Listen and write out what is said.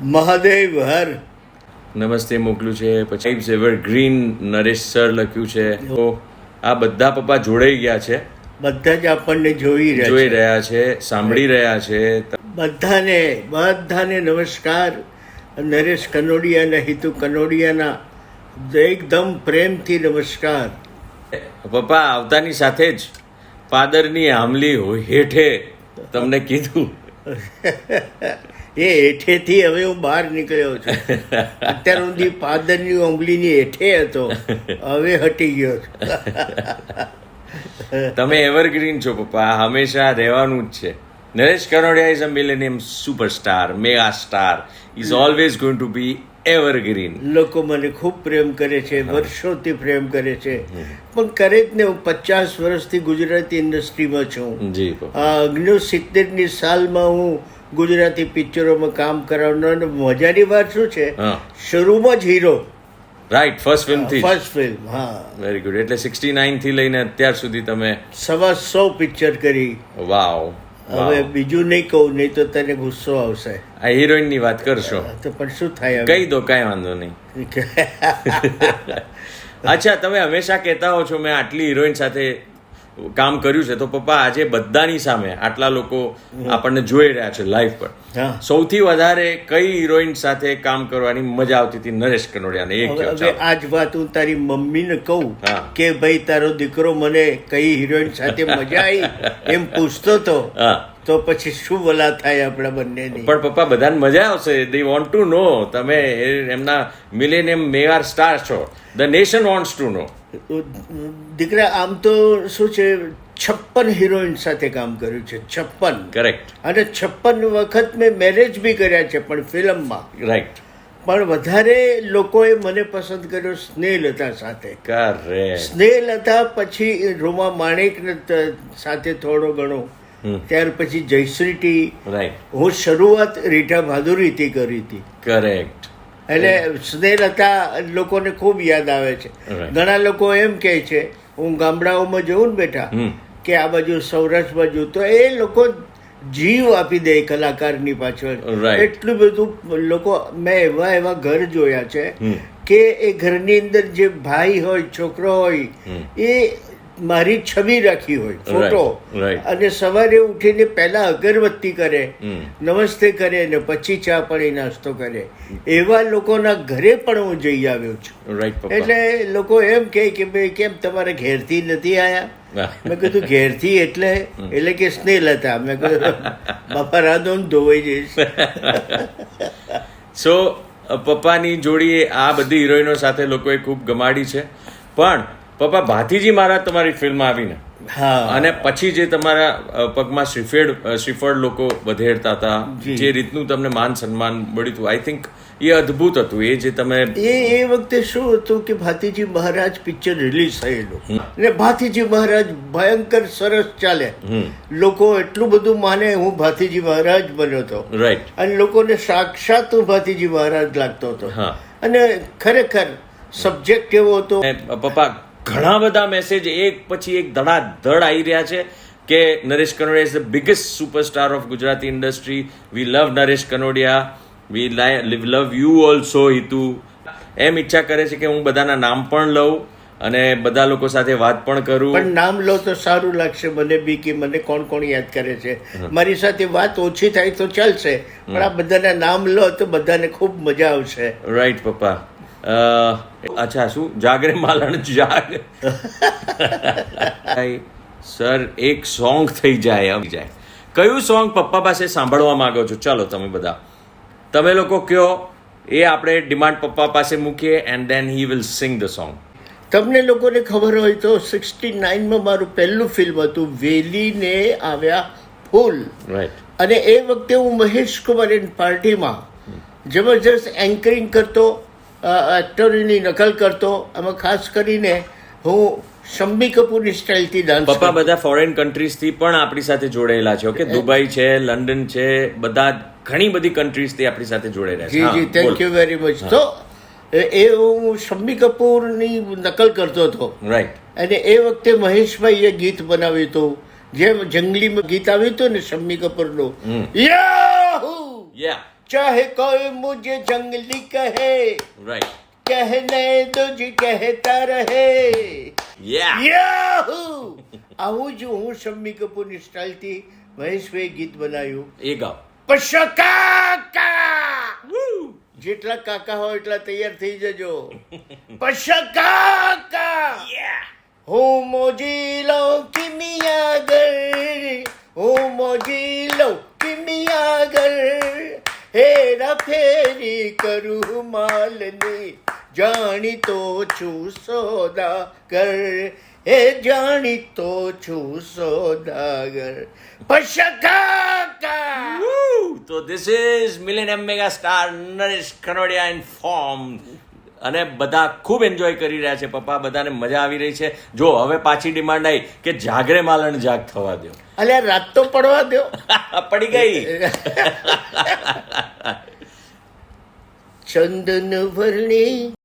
મહાદેવ હર. નમસ્તે મોકલ્યું છે, પછી એવર ગ્રીન નરેશ સર લખ્યું છે. તો આ બધા પપ્પા જોડાઈ ગયા છે, બધા જ આપણને જોઈ રહ્યા છે, સાંભળી રહ્યા છે. બધાને નમસ્કાર. નરેશ કનોડિયાના, હિતુ કનોડિયાના એકદમ પ્રેમથી નમસ્કાર. પપ્પા આવતાની સાથે જ પાદરની આમલી હેઠે તમને કીધું. એ હેઠેથી હવે હું બહાર નીકળ્યો છું. અત્યાર સુધી પાદરની આંબલીની હેઠે હતો, હવે હટી ગયો છું. તમે એવરગ્રીન છો પપ્પા, હંમેશા રહેવાનું જ છે. Naresh Kanodia is a millennium superstar, mega star, is always going to be evergreen. લોકો મને ખૂબ પ્રેમ કરે છે, વર્ષોથી પ્રેમ કરે છે. પણ કરે જ ને, હું 50 વર્ષથી ગુજરાતી ઇન્ડસ્ટ્રીમાં છું. જી. 1970ની સાલમાં હું ગુજરાતી પિક્ચરોમાં કામ કરાવવાનો. મજાની વાત શું છે, શરૂમાં જ હીરો. Right, first film. હા, વેરી ગુડ. એટલે 69 થી લઈને અત્યાર સુધી તમે 100 પિક્ચર કરી. વાવ. હવે બીજું નહીં કહું, નહીં તો તને ગુસ્સો આવશે. આ હિરોઈન ની વાત કરશો તો પણ શું થાય, કહી દો, કાંઈ વાંધો નહીં. અચ્છા, તમે હંમેશા કહેતા હો છો મેં આટલી હિરોઈન સાથે કામ કર્યું છે, તો પપ્પા આજે બધાની સામે આટલા લોકો આપણને જોઈ રહ્યા છે લાઈવ પર, સૌથી વધારે કઈ હિરોઈન સાથે કામ કરવાની મજા આવતી હતી નરેશ કનોડિયાને? હવે આ જ વાત હું તારી મમ્મીને કહું કે ભાઈ તારો દીકરો મને કઈ હિરોઈન સાથે મજા આવી એમ પૂછતો હતો, તો પછી શું વલા થાય આપણા બંનેની. પણ પપ્પા બધાને મજા આવશે. દે વોન્ટ ટુ નો. તમે એમના મિલેનિયમ મેગા સ્ટાર છો. ધ નેશન વોન્ટ્સ ટુ નો. દીકરા, આમ તો શું છે, 56 હિરોઈન સાથે કામ કર્યું છે. 56. કરેક્ટ. અને 56 વખત મેં મેરેજ બી કર્યા છે, પણ ફિલ્મમાં. રાઈટ. પણ વધારે લોકોએ મને પસંદ કર્યો સ્નેહલતા સાથે. કરેક્ટ. સ્નેહલતા પછી રૂમા માણેક સાથે થોડો ઘણો, ત્યાર પછી જયશ્રી ટી. રાઈટ. હું શરૂઆત રીટા ભાદુરીથી કરી હતી. કરેક્ટ. એટલે સ્નેહલતા લોકોને ખૂબ યાદ આવે છે. ઘણા લોકો એમ કહે છે, હું ગામડાઓમાં જઉં ને બેટા, કે આ બાજુ સૌરાષ્ટ્ર બાજુ, તો એ લોકો જીવ આપી દે કલાકારની પાછળ. એટલું બધું લોકો, મેં એવા ઘર જોયા છે કે એ ઘરની અંદર જે ભાઈ હોય, છોકરો હોય, એ મારી છબી રાખી હોય, ફોટો, અને સવારે ઉઠીને પહેલા અગરબત્તી કરે, નમસ્તે કરે, ને પછી ચા પાણી નાસ્તો કરે. એવા લોકોના ઘરે પણ હું જઈ આવ્યો છું. એટલે લોકો એમ કહે કે ભાઈ કેમ તમારે ઘેરથી નથી આયા? મેં કીધું ઘેરથી એટલે કે સ્નેહલતા. મેં કીધું બાપા રાધો ધોવાઈ જઈશ. સો પપ્પાની જોડી આ બધી હિરોઈનો સાથે લોકોએ ખૂબ ગમાડી છે. પણ પપ્પા, ભાતીજી મહારાજ તમારી ફિલ્મ આવીને, અને પછી જે તમારા પગમાં શ્રીફળ લોકો વધેરતા હતા, જે રીતનું તમને માન સન્માન મળ્યું હતું, આઈ થિંક એ અદ્ભુત હતું. એ જે તમે એ વખતે શું હતું કે ભાતીજી મહારાજ પિક્ચર રિલીઝ થયેલું, અને ભાતીજી મહારાજ ભયંકર સરસ ચાલે. લોકો એટલું બધું માને હું ભાતીજી મહારાજ બન્યો હતો. રાઈટ. અને લોકોને સાક્ષાત હું ભાતીજી મહારાજ લાગતો હતો. અને ખરેખર સબ્જેક્ટ એવો હતો. પપ્પા, ઘણા બધા મેસેજ એક પછી એક ધડાધડ આવી રહ્યા છે કે Naresh Kanodia is the biggest superstar of Gujarati industry. We love Naresh Kanodia, we love you also Hitu. એમ ઈચ્છા કરે છે કે હું બધાના નામ પણ લઉં અને બધા લોકો સાથે વાત પણ કરું. પણ નામ લો તો સારું લાગશે મને બી, કે મને કોણ કોણ યાદ કરે છે. મારી સાથે વાત ઓછી થાય તો ચાલશે, પણ આ બધાના નામ લો તો બધાને ખૂબ મજા આવશે. રાઈટ પપ્પા. અચ્છા, શું જાગરે માલણ જાગ. સર, એક સોંગ થઈ જાય, આવી જાય. કયું સોંગ પપ્પા પાસે સાંભળવા માંગો છો? ચાલો તમે લોકો કયો, એ આપણે ડિમાન્ડ પપ્પા પાસે મૂકીએ, and then he will sing the song. તમને લોકોને ખબર હોય તો 69માં મારું પહેલું ફિલ્મ હતું વેલીને આવ્યા ફૂલ. રાઈટ. અને એ વખતે હું મહેશ કુમારની પાર્ટીમાં જબરજસ્ત એન્કરિંગ કરતો, એક્ટરોની નકલ કરતો. એમાં ખાસ કરીને હું શમ્મી કપૂરની સ્ટાઇલથી ડાન્સ. પપ્પા બધા ફોરેન કન્ટ્રીઝથી પણ આપણી સાથે જોડાયેલા છે. ઓકે, દુબઈ છે, લંડન છે, બધા ઘણી બધી કન્ટ્રીઝથી આપણી સાથે જોડાયેલા છે. જી, થેન્ક યુ વેરી મચ. તો એ હું શમ્મી કપૂરની નકલ કરતો હતો. રાઈટ. અને એ વખતે મહેશભાઈએ ગીત બનાવ્યું હતું, જેમ જંગલીમાં ગીત આવ્યું હતું ને શમ્મી કપૂરનું, યાહૂ, चाहे कोई मुझे जंगली कहे, રાઈટ. कहने दो जी कहता रहे. યાહૂ! આવું જ હું શમ્મી કપૂરની સ્ટાઇલથી મહેશભાઈ ગીત બનાવ્યું. એ ગાઓ. પશકાકા, જેટલા કાકા હોય એટલા તૈયાર થઈ જજો. પશકાકા, હું મોજી લઉં કિમિયાગર, હું મોજી લઉં કિમિયાગર, હેરા ફેરી કરું માલની, જાણીતો છું સોદાગર, હે જાણીતો છું સોદાગર. પશકાકા. તો this is millennium mega star Naresh Kanodia in form. અને બધા ખૂબ એન્જોય કરી રહ્યા છે પપ્પા, બધાને મજા આવી રહી છે. જો હવે પાછી ડિમાન્ડ આવી કે જાગરે માલણ જાગ થવા દો. અલ્યા રાત તો પડવા દો. પડી ગઈ. ચંદન વર્ણી